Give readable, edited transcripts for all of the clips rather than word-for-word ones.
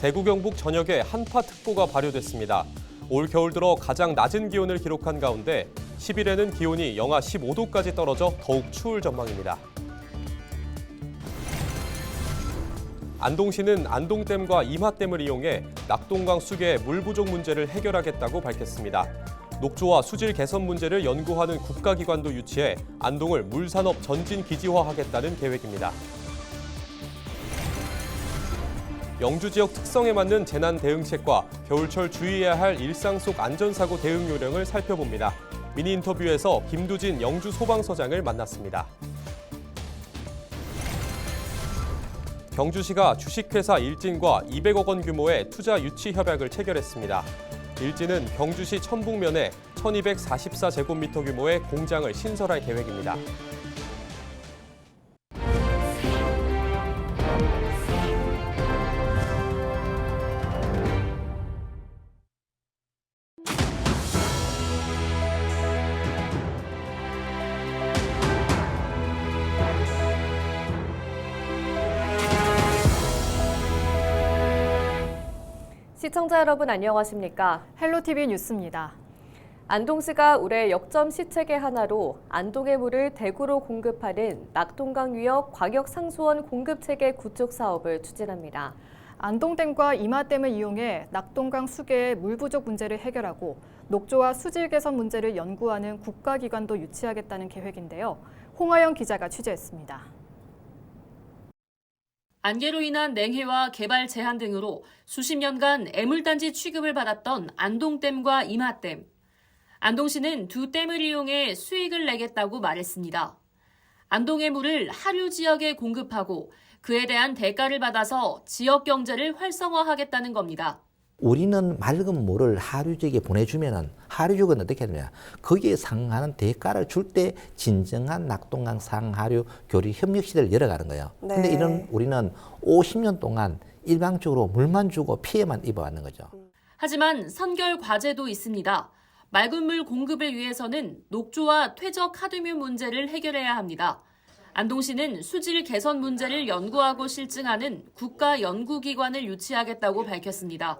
대구 경북 전역에 한파특보가 발효됐습니다. 올 겨울 들어 가장 낮은 기온을 기록한 가운데 10일에는 기온이 영하 15도까지 떨어져 더욱 추울 전망입니다. 안동시는 안동댐과 임하댐을 이용해 낙동강 수계의 물 부족 문제를 해결하겠다고 밝혔습니다. 녹조와 수질 개선 문제를 연구하는 국가기관도 유치해 안동을 물산업 전진 기지화하겠다는 계획입니다. 영주 지역 특성에 맞는 재난 대응책과 겨울철 주의해야 할 일상 속 안전사고 대응 요령을 살펴봅니다. 미니 인터뷰에서 김두진 영주 소방서장을 만났습니다. 경주시가 주식회사 일진과 200억 원 규모의 투자 유치 협약을 체결했습니다. 일진은 경주시 천북면에 1244제곱미터 규모의 공장을 신설할 계획입니다. 시청자 여러분 안녕하십니까? 헬로티비 뉴스입니다. 안동시가 올해 역점 시책의 하나로 안동의 물을 대구로 공급하는 낙동강 위역 광역상수원 공급체계 구축 사업을 추진합니다. 안동댐과 임하댐을 이용해 낙동강 수계의 물 부족 문제를 해결하고 녹조와 수질 개선 문제를 연구하는 국가기관도 유치하겠다는 계획인데요. 홍하영 기자가 취재했습니다. 안개로 인한 냉해와 개발 제한 등으로 수십 년간 애물단지 취급을 받았던 안동댐과 임하댐. 안동시는 두 댐을 이용해 수익을 내겠다고 말했습니다. 안동의 물을 하류 지역에 공급하고 그에 대한 대가를 받아서 지역 경제를 활성화하겠다는 겁니다. 우리는 맑은 물을 하류 지역에 보내주면은 하류 지역은 어떻게 하느냐? 거기에 상응하는 대가를 줄 때 진정한 낙동강 상하류 교류 협력 시대를 열어가는 거예요. 근데 이런 우리는 50년 동안 일방적으로 물만 주고 피해만 입어왔는 거죠. 하지만 선결 과제도 있습니다. 맑은 물 공급을 위해서는 녹조와 퇴적 카드뮴 문제를 해결해야 합니다. 안동시는 수질 개선 문제를 연구하고 실증하는 국가 연구기관을 유치하겠다고 밝혔습니다.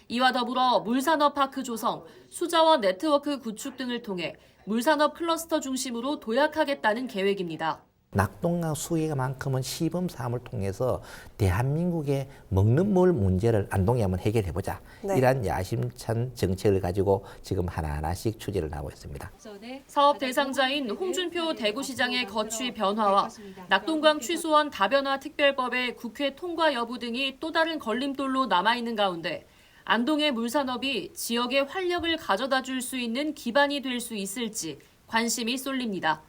이와 더불어 물산업파크 조성, 수자원 네트워크 구축 등을 통해 물산업 클러스터 중심으로 도약하겠다는 계획입니다. 낙동강 수계만큼은 시범 사업을 통해서 대한민국의 먹는 물 문제를 안동에 한번 해결해보자. 이런 야심찬 정책을 가지고 지금 하나하나씩 추진을 하고 있습니다. 사업 대상자인 홍준표 대구시장의 거취 변화와 낙동강 취소원 다변화 특별법의 국회 통과 여부 등이 또 다른 걸림돌로 남아있는 가운데 안동의 물산업이 지역의 활력을 가져다 줄 수 있는 기반이 될 수 있을지 관심이 쏠립니다.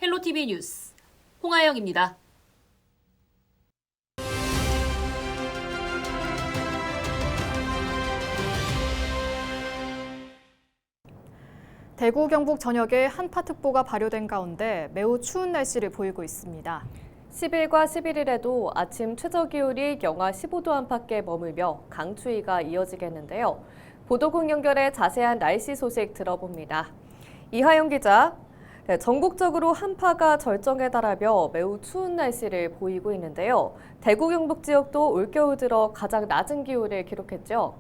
헬로티비 뉴스 홍하영입니다. 대구 경북 전역에 한파특보가 발효된 가운데 매우 추운 날씨를 보이고 있습니다. 10일과 11일에도 아침 최저기온이 영하 15도 안팎에 머물며 강추위가 이어지겠는데요. 보도국 연결해 자세한 날씨 소식 들어봅니다. 이하영 기자, 전국적으로 한파가 절정에 달하며 매우 추운 날씨를 보이고 있는데요. 대구 경북 지역도 올겨울 들어 가장 낮은 기온을 기록했죠.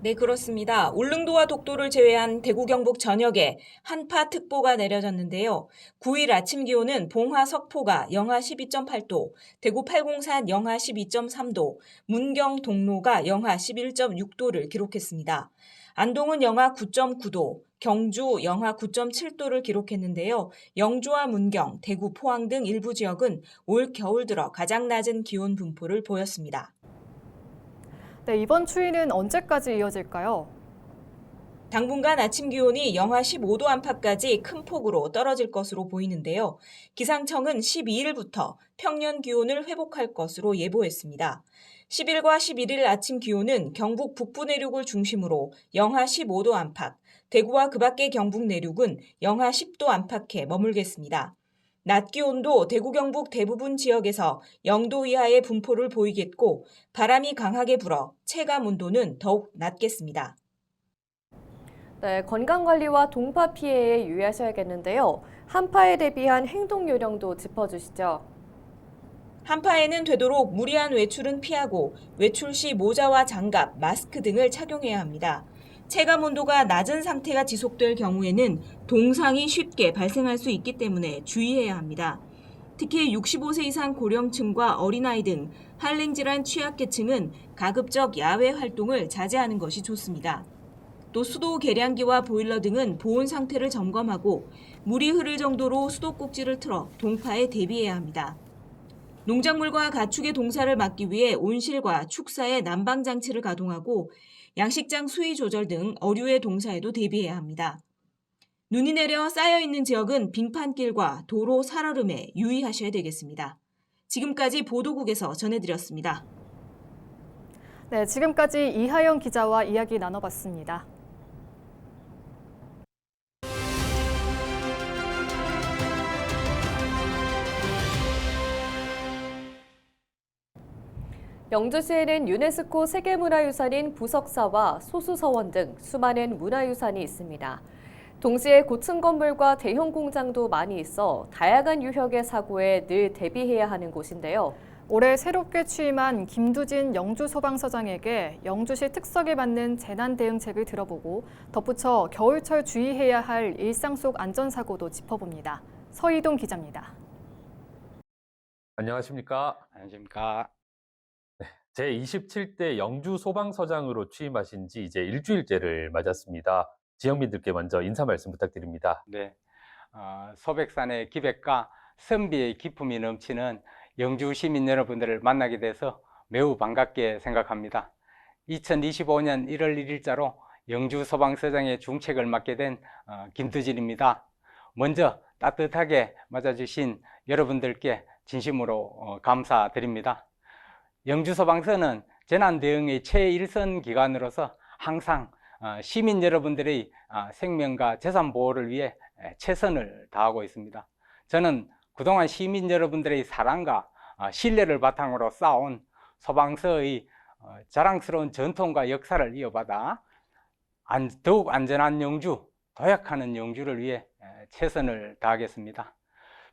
네, 그렇습니다. 울릉도와 독도를 제외한 대구 경북 전역에 한파특보가 내려졌는데요. 9일 아침 기온은 봉화 석포가 영하 12.8도, 대구 팔공산 영하 12.3도, 문경 동로가 영하 11.6도를 기록했습니다. 안동은 영하 9.9도, 경주 영하 9.7도를 기록했는데요. 영주와 문경, 대구, 포항 등 일부 지역은 올 겨울 들어 가장 낮은 기온 분포를 보였습니다. 네, 이번 추위는 언제까지 이어질까요? 당분간 아침 기온이 영하 15도 안팎까지 큰 폭으로 떨어질 것으로 보이는데요. 기상청은 12일부터 평년 기온을 회복할 것으로 예보했습니다. 10일과 11일 아침 기온은 경북 북부 내륙을 중심으로 영하 15도 안팎, 대구와 그 밖의 경북 내륙은 영하 10도 안팎에 머물겠습니다. 낮 기온도 대구 경북 대부분 지역에서 0도 이하의 분포를 보이겠고 바람이 강하게 불어 체감 온도는 더욱 낮겠습니다. 네, 건강관리와 동파 피해에 유의하셔야겠는데요. 한파에 대비한 행동 요령도 짚어주시죠. 한파에는 되도록 무리한 외출은 피하고 외출 시 모자와 장갑, 마스크 등을 착용해야 합니다. 체감 온도가 낮은 상태가 지속될 경우에는 동상이 쉽게 발생할 수 있기 때문에 주의해야 합니다. 특히 65세 이상 고령층과 어린아이 등 한랭질환 취약계층은 가급적 야외 활동을 자제하는 것이 좋습니다. 또 수도 계량기와 보일러 등은 보온 상태를 점검하고 물이 흐를 정도로 수도꼭지를 틀어 동파에 대비해야 합니다. 농작물과 가축의 동사를 막기 위해 온실과 축사의 난방 장치를 가동하고 양식장 수위 조절 등 어류의 동사에도 대비해야 합니다. 눈이 내려 쌓여있는 지역은 빙판길과 도로 살얼음에 유의하셔야 되겠습니다. 지금까지 보도국에서 전해드렸습니다. 네, 지금까지 이하영 기자와 이야기 나눠봤습니다. 영주시에는 유네스코 세계문화유산인 부석사와 소수서원 등 수많은 문화유산이 있습니다. 동시에 고층 건물과 대형 공장도 많이 있어 다양한 유형의 사고에 늘 대비해야 하는 곳인데요. 올해 새롭게 취임한 김두진 영주소방서장에게 영주시 특석에 맞는 재난 대응책을 들어보고 덧붙여 겨울철 주의해야 할 일상 속 안전사고도 짚어봅니다. 서희동 기자입니다. 안녕하십니까. 안녕하십니까. 제27대 영주소방서장으로 취임하신 지 이제 일주일째를 맞았습니다. 지역민들께 먼저 인사 말씀 부탁드립니다. 네, 소백산의 기백과 선비의 기품이 넘치는 영주 시민 여러분들을 만나게 돼서 매우 반갑게 생각합니다. 2025년 1월 1일자로 영주소방서장의 중책을 맡게 된 김두진입니다. 먼저 따뜻하게 맞아주신 여러분들께 진심으로 감사드립니다. 영주소방서는 재난대응의 최일선 기관으로서 항상 시민 여러분들의 생명과 재산 보호를 위해 최선을 다하고 있습니다. 저는 그동안 시민 여러분들의 사랑과 신뢰를 바탕으로 쌓아온 소방서의 자랑스러운 전통과 역사를 이어받아 더욱 안전한 영주, 도약하는 영주를 위해 최선을 다하겠습니다.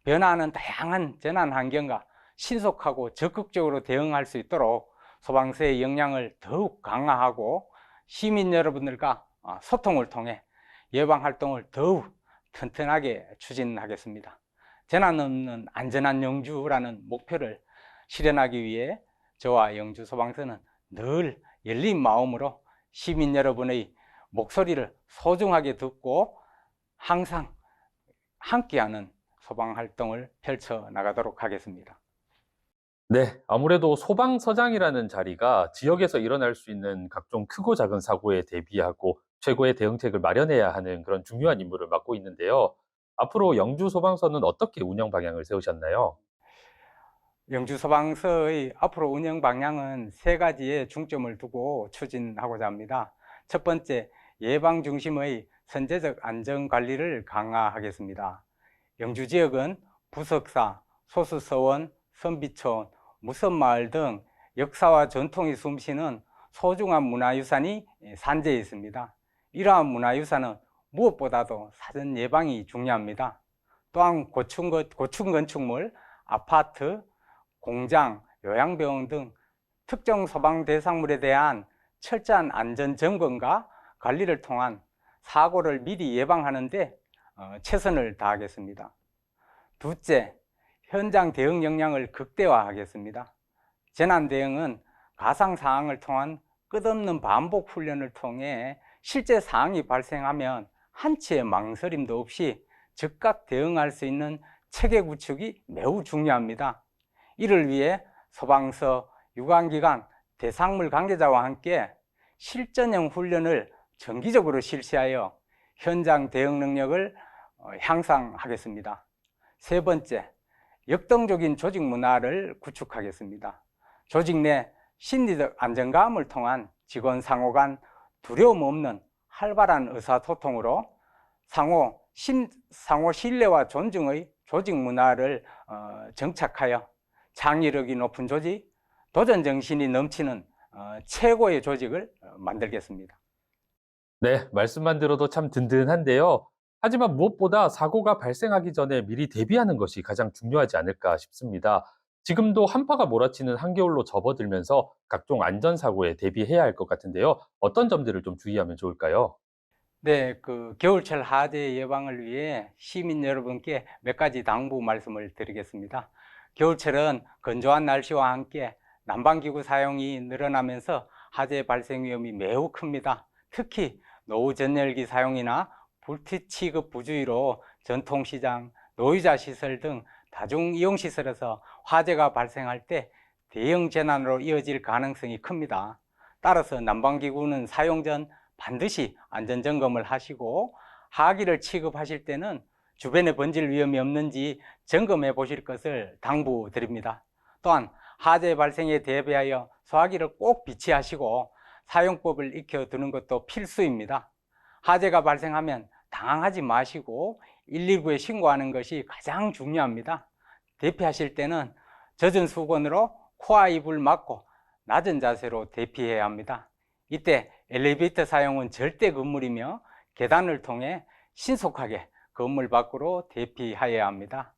변화하는 다양한 재난 환경과 신속하고 적극적으로 대응할 수 있도록 소방서의 역량을 더욱 강화하고 시민 여러분들과 소통을 통해 예방활동을 더욱 튼튼하게 추진하겠습니다. 재난 없는 안전한 영주라는 목표를 실현하기 위해 저와 영주소방서는 늘 열린 마음으로 시민 여러분의 목소리를 소중하게 듣고 항상 함께하는 소방활동을 펼쳐나가도록 하겠습니다. 네, 아무래도 소방서장이라는 자리가 지역에서 일어날 수 있는 각종 크고 작은 사고에 대비하고 최고의 대응책을 마련해야 하는 그런 중요한 임무를 맡고 있는데요. 앞으로 영주소방서는 어떻게 운영 방향을 세우셨나요? 영주소방서의 앞으로 운영 방향은 세 가지에 중점을 두고 추진하고자 합니다. 첫 번째, 예방 중심의 선제적 안전관리를 강화하겠습니다. 영주 지역은 부석사, 소수서원, 선비촌, 무선마을 등 역사와 전통이 숨쉬는 소중한 문화유산이 산재해 있습니다. 이러한 문화유산은 무엇보다도 사전 예방이 중요합니다. 또한 고층 건축물, 아파트, 공장, 요양병원 등 특정 소방 대상물에 대한 철저한 안전 점검과 관리를 통한 사고를 미리 예방하는 데 최선을 다하겠습니다. 둘째, 현장 대응 역량을 극대화하겠습니다. 재난 대응은 가상 상황을 통한 끝없는 반복 훈련을 통해 실제 상황이 발생하면 한치의 망설임도 없이 즉각 대응할 수 있는 체계 구축이 매우 중요합니다. 이를 위해 소방서, 유관기관, 대상물 관계자와 함께 실전형 훈련을 정기적으로 실시하여 현장 대응 능력을 향상하겠습니다. 세 번째, 역동적인 조직 문화를 구축하겠습니다. 조직 내 심리적 안정감을 통한 직원 상호 간 두려움 없는 활발한 의사소통으로 상호 신뢰와 존중의 조직 문화를 정착하여 창의력이 높은 조직, 도전 정신이 넘치는 최고의 조직을 만들겠습니다. 네, 말씀만 들어도 참 든든한데요. 하지만 무엇보다 사고가 발생하기 전에 미리 대비하는 것이 가장 중요하지 않을까 싶습니다. 지금도 한파가 몰아치는 한겨울로 접어들면서 각종 안전사고에 대비해야 할 것 같은데요. 어떤 점들을 좀 주의하면 좋을까요? 네, 겨울철 화재 예방을 위해 시민 여러분께 몇 가지 당부 말씀을 드리겠습니다. 겨울철은 건조한 날씨와 함께 난방기구 사용이 늘어나면서 화재 발생 위험이 매우 큽니다. 특히 노후 전열기 사용이나 불빛 취급 부주의로 전통시장, 노유자 시설 등 다중이용시설에서 화재가 발생할 때 대형 재난으로 이어질 가능성이 큽니다. 따라서 난방기구는 사용 전 반드시 안전점검을 하시고 하기를 취급하실 때는 주변에 번질 위험이 없는지 점검해 보실 것을 당부드립니다. 또한 화재 발생에 대비하여 소화기를 꼭 비치하시고 사용법을 익혀두는 것도 필수입니다. 화재가 발생하면 당황하지 마시고 119에 신고하는 것이 가장 중요합니다. 대피하실 때는 젖은 수건으로 코와 입을 막고 낮은 자세로 대피해야 합니다. 이때 엘리베이터 사용은 절대 금물이며 계단을 통해 신속하게 건물 밖으로 대피하여야 합니다.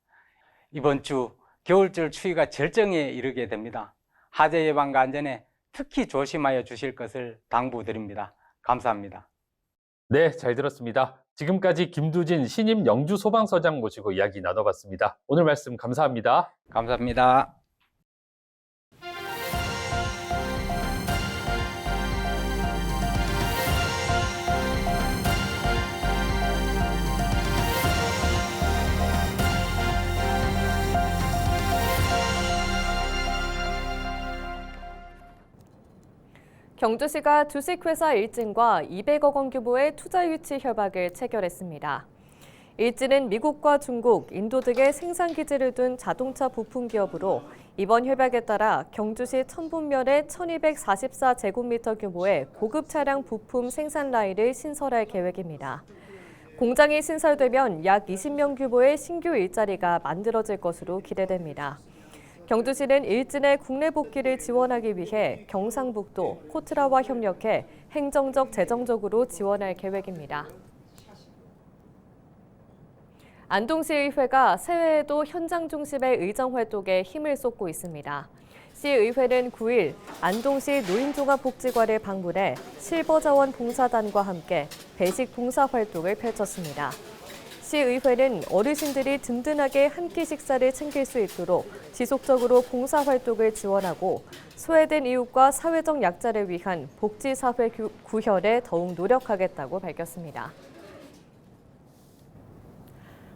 이번 주 겨울철 추위가 절정에 이르게 됩니다. 화재 예방과 안전에 특히 조심하여 주실 것을 당부드립니다. 감사합니다. 네, 잘 들었습니다. 지금까지 김두진 신임 영주소방서장 모시고 이야기 나눠봤습니다. 오늘 말씀 감사합니다. 감사합니다. 경주시가 주식회사 일진과 200억 원 규모의 투자 유치 협약을 체결했습니다. 일진은 미국과 중국, 인도 등의 생산 기지를 둔 자동차 부품 기업으로 이번 협약에 따라 경주시 천분면에 1244제곱미터 규모의 고급 차량 부품 생산 라인을 신설할 계획입니다. 공장이 신설되면 약 20명 규모의 신규 일자리가 만들어질 것으로 기대됩니다. 경주시는 일진의 국내 복귀를 지원하기 위해 경상북도, 코트라와 협력해 행정적, 재정적으로 지원할 계획입니다. 안동시의회가 새해에도 현장 중심의 의정 활동에 힘을 쏟고 있습니다. 시의회는 9일 안동시 노인종합복지관을 방문해 실버자원 봉사단과 함께 배식 봉사 활동을 펼쳤습니다. 시의회는 어르신들이 든든하게 한 끼 식사를 챙길 수 있도록 지속적으로 봉사활동을 지원하고 소외된 이웃과 사회적 약자를 위한 복지사회 구현에 더욱 노력하겠다고 밝혔습니다.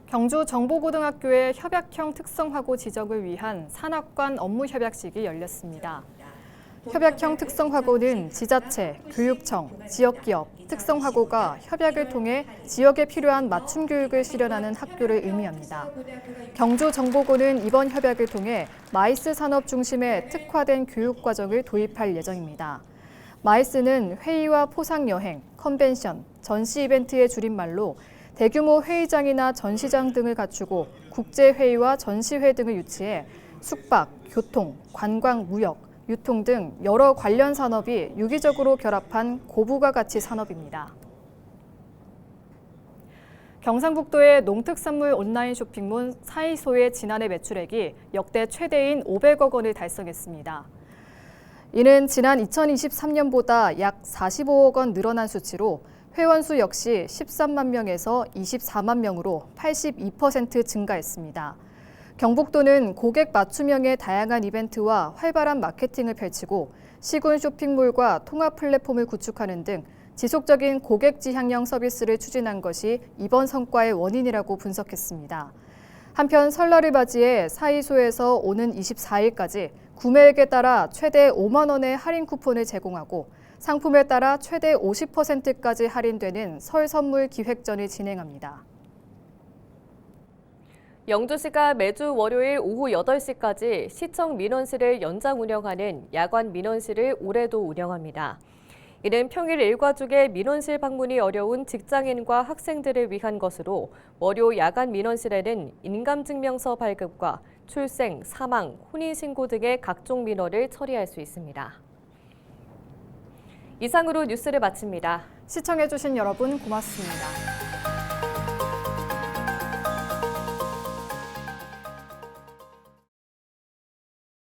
경주 정보고등학교의 협약형 특성화고 지정을 위한 산학관 업무협약식이 열렸습니다. 협약형 특성화고는 지자체, 교육청, 지역기업, 특성화고가 협약을 통해 지역에 필요한 맞춤 교육을 실현하는 학교를 의미합니다. 경주정보고는 이번 협약을 통해 마이스 산업 중심의 특화된 교육과정을 도입할 예정입니다. 마이스는 회의와 포상여행, 컨벤션, 전시 이벤트의 줄임말로 대규모 회의장이나 전시장 등을 갖추고 국제회의와 전시회 등을 유치해 숙박, 교통, 관광, 무역, 유통 등 여러 관련 산업이 유기적으로 결합한 고부가 가치 산업입니다. 경상북도의 농특산물 온라인 쇼핑몰 사이소의 지난해 매출액이 역대 최대인 500억 원을 달성했습니다. 이는 지난 2023년보다 약 45억 원 늘어난 수치로 회원수 역시 13만 명에서 24만 명으로 82% 증가했습니다. 경북도는 고객 맞춤형의 다양한 이벤트와 활발한 마케팅을 펼치고 시군 쇼핑몰과 통합 플랫폼을 구축하는 등 지속적인 고객 지향형 서비스를 추진한 것이 이번 성과의 원인이라고 분석했습니다. 한편 설날을 맞이해 사이소에서 오는 24일까지 구매액에 따라 최대 5만 원의 할인 쿠폰을 제공하고 상품에 따라 최대 50%까지 할인되는 설 선물 기획전을 진행합니다. 영주시가 매주 월요일 오후 8시까지 시청 민원실을 연장 운영하는 야간 민원실을 올해도 운영합니다. 이는 평일 일과 중에 민원실 방문이 어려운 직장인과 학생들을 위한 것으로 월요 야간 민원실에는 인감증명서 발급과 출생, 사망, 혼인신고 등의 각종 민원을 처리할 수 있습니다. 이상으로 뉴스를 마칩니다. 시청해주신 여러분 고맙습니다.